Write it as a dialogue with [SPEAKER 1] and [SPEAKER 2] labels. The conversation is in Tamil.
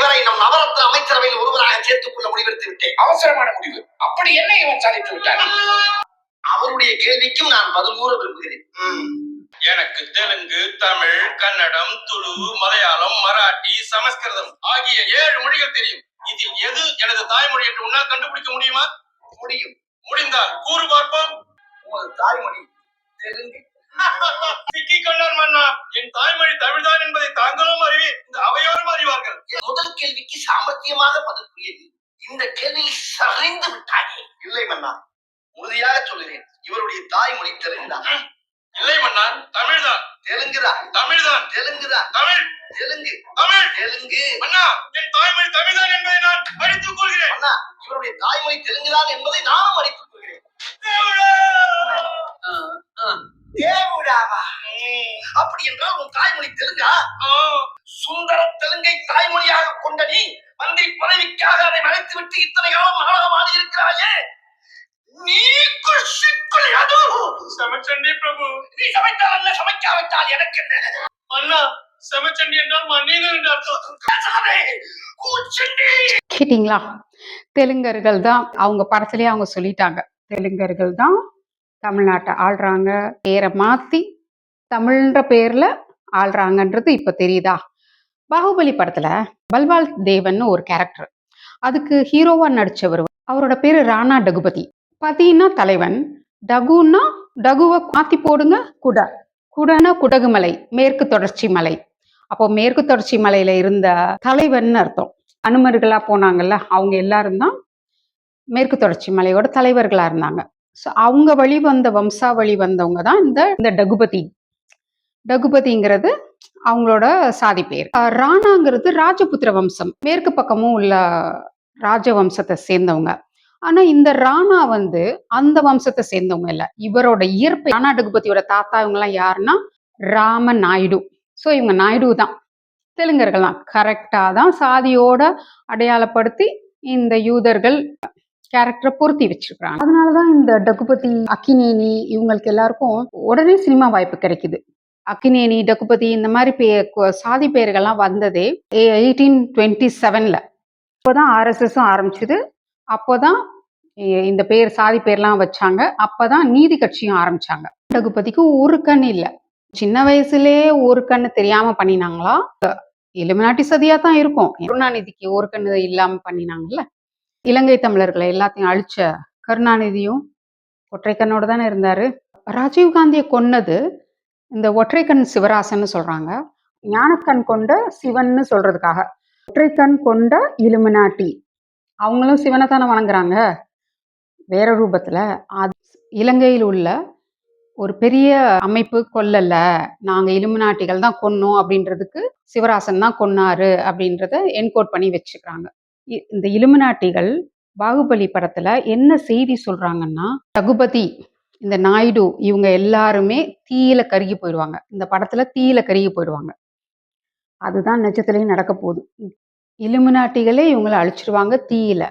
[SPEAKER 1] இவரை நம் நவரத்ன அமைச்சரவையில் ஒருவராக சேர்த்துக் கொள்ள முடிவெடுத்து விட்டேன்.
[SPEAKER 2] அவசரமான முடிவு. அப்படி என்ன இவன் சாதித்து விட்டார்?
[SPEAKER 1] அவருடைய கேள்விக்கும் நான் பதில் கூற விரும்புகிறேன்.
[SPEAKER 3] எனக்கு தெலுங்கு, தமிழ், கன்னடம், துளு, மலையாளம், மராட்டி, சமஸ்கிருதம் ஆகிய 7 மொழிகள் தெரியும். இதில் எது எனது தாய்மொழி என்று உன்னால் கண்டுபிடிக்க முடியுமா?
[SPEAKER 1] முடியும்.
[SPEAKER 3] முடிந்தால் கூறு பார்ப்போம்.
[SPEAKER 1] உமது தாய்மொழி தெலுங்கு.
[SPEAKER 3] சிக்கிக் கொண்டார் மன்னா. என் தாய்மொழி தமிழ்தான் என்பதை தாங்களும் அறிவீர், இந்த அவையோரும் அறிவார்கள்.
[SPEAKER 1] என் முதல் கேள்விக்கு சாமர்த்தியமாக பதில் புரியவில்லை. இந்த கேள்வியில் சரிந்து விட்டாயே. இல்லை மன்னா, உறுதியாக சொல்கிறேன், இவருடைய தாய்மொழி தெலுங்குதான்.
[SPEAKER 3] இல்லை மன்னா, தமிழ்தான்.
[SPEAKER 1] தெலுங்குதான்.
[SPEAKER 3] தமிழ்தான்.
[SPEAKER 1] தெலுங்குதான்.
[SPEAKER 3] தமிழ்.
[SPEAKER 1] தெலுங்கு.
[SPEAKER 3] தமிழ்.
[SPEAKER 1] தெலுங்கு.
[SPEAKER 3] மன்னா, என் தாய்மொழி தமிழ்தான் என்பதை நான் அடித்துக் கொள்கிறேன்.
[SPEAKER 1] மன்னா, இவருடைய தாய்மொழி தெலுங்குதான் என்பதை நானும் அடித்துக் கொள்கிறேன். தேவுடாவா? அப்படி என்றால் உன் தாய்மொழி தெலுங்கா? சுந்தர தெலுங்கை தாய்மொழியாக கொண்ட நீ மந்திரி பதவிக்காக அதை மறைத்து விட்டு இத்தனை காலம் நாடகம் ஆடி இருக்கிறாயே, நீ குஷிக்குள்ளாது.
[SPEAKER 3] சமச்சண்டி பிரபு.
[SPEAKER 1] நீ சமைத்தால் அல்ல, சமைக்காவிட்டால் எனக்கு என்ன?
[SPEAKER 3] மன்னா, சமச்சண்டி என்றால் மன்னிதர் என்று அர்த்தம்.
[SPEAKER 4] கேட்டிங்களா? தெலுங்கர்கள் தான் அவங்க படத்திலே அவங்க சொல்லிட்டாங்க. தெலுங்கர்கள் தான் தமிழ்நாட்டை ஆள்றாங்க, பேரை மாத்தி தமிழ்ன்ற பேர்ல ஆள்றாங்கன்றது இப்ப தெரியுதா? பாகுபலி படத்துல பல்வால் தேவன் ஒரு கேரக்டர், அதுக்கு ஹீரோவா நடிச்சவர், அவரோட பேரு ராணா டகுபதி. பதினா தலைவன், டகுன்னா டகுவை மாத்தி போடுங்க குட, குடனா குடகுமலை, மேற்கு தொடர்ச்சி மலை. அப்போ மேற்கு தொடர்ச்சி மலையில இருந்த தலைவன் அர்த்தம். அனுமர்களா போனாங்கல்ல, அவங்க எல்லாரும் தான் மேற்கு தொடர்ச்சி மலையோட தலைவர்களா இருந்தாங்க. ஸோ அவங்க வழி வந்த வம்சாவளி வந்தவங்க தான் இந்த டகுபதி. டகுபதிங்கிறது அவங்களோட சாதி பேர். ராணாங்கிறது ராஜபுத்திர வம்சம், மேற்கு பக்கமும் உள்ள ராஜவம்சத்தை சேர்ந்தவங்க. ஆனா இந்த ராணா அந்த வம்சத்தை சேர்ந்தவங்க இல்ல. இவரோட இயற்பெயர் ராணா டகுபதியோட தாத்தா இவங்க எல்லாம் யாருன்னா ராம நாயுடு. ஸோ இவங்க நாயுடு தான், தெலுங்கர்கள் தான். கரெக்டா தான் சாதியோட அடையாளப்படுத்தி இந்த யூதர்கள் கேரக்டரை பொருத்தி வச்சிருக்காங்க. அதனாலதான் இந்த டகுபதி, அக்கினேனி இவங்களுக்கு எல்லாருக்கும் உடனே சினிமா வாய்ப்பு கிடைக்குது. அக்கினேனி, டகுபதி இந்த மாதிரி சாதி பெயர்கள்லாம் வந்ததே 1827ல. அப்போதான் ஆர்எஸ்எஸும் ஆரம்பிச்சுது. அப்போதான் இந்த பேர் சாதி பேர்லாம் வச்சாங்க. அப்பதான் நீதி கட்சியும் ஆரம்பிச்சாங்க. டகுபதிக்கு ஒரு கண் இல்லை. சின்ன வயசுலயே ஒரு கண்ணு தெரியாம பண்ணினாங்களா? இலுமினாட்டி சதியா தான் இருக்கும். கருணாநிதிக்கு ஒரு கண்ணு இல்லாம பண்ணினாங்கல்ல. இலங்கை தமிழர்களை எல்லாத்தையும் அழிச்ச கருணாநிதியும் ஒற்றை கண்ணோட தானே இருந்தாரு. ராஜீவ்காந்தியை கொன்னது இந்த ஒற்றைக்கண் சிவராசன்னு சொல்றாங்க. ஞானக்கண் கொண்ட சிவன்னு சொல்றதுக்காக. ஒற்றைக்கண் கொண்ட இலுமினாட்டி, அவங்களும் சிவனை தானே வணங்குறாங்க வேற ரூபத்துல. இலங்கையில் உள்ள ஒரு பெரிய அமைப்பு கொல்லல, நாங்க இலுமினாட்டிகள் தான் கொன்னோம் அப்படின்றதுக்கு சிவராசன் தான் கொன்னாரு அப்படின்றத என்கோட் பண்ணி வச்சுக்கிறாங்க. இந்த இலுமினாட்டிகள் பாகுபலி படத்துல என்ன செய்தி சொல்றாங்கன்னா, ரகுபதி, இந்த நாயுடு இவங்க எல்லாருமே தீயில கருகி போயிடுவாங்க. இந்த படத்துல தீயில கருகி போயிடுவாங்க. அதுதான் நிஜத்திலையும் நடக்க போகுது. இலுமினாட்டிகளே இவங்களை அழிச்சிருவாங்க தீயில.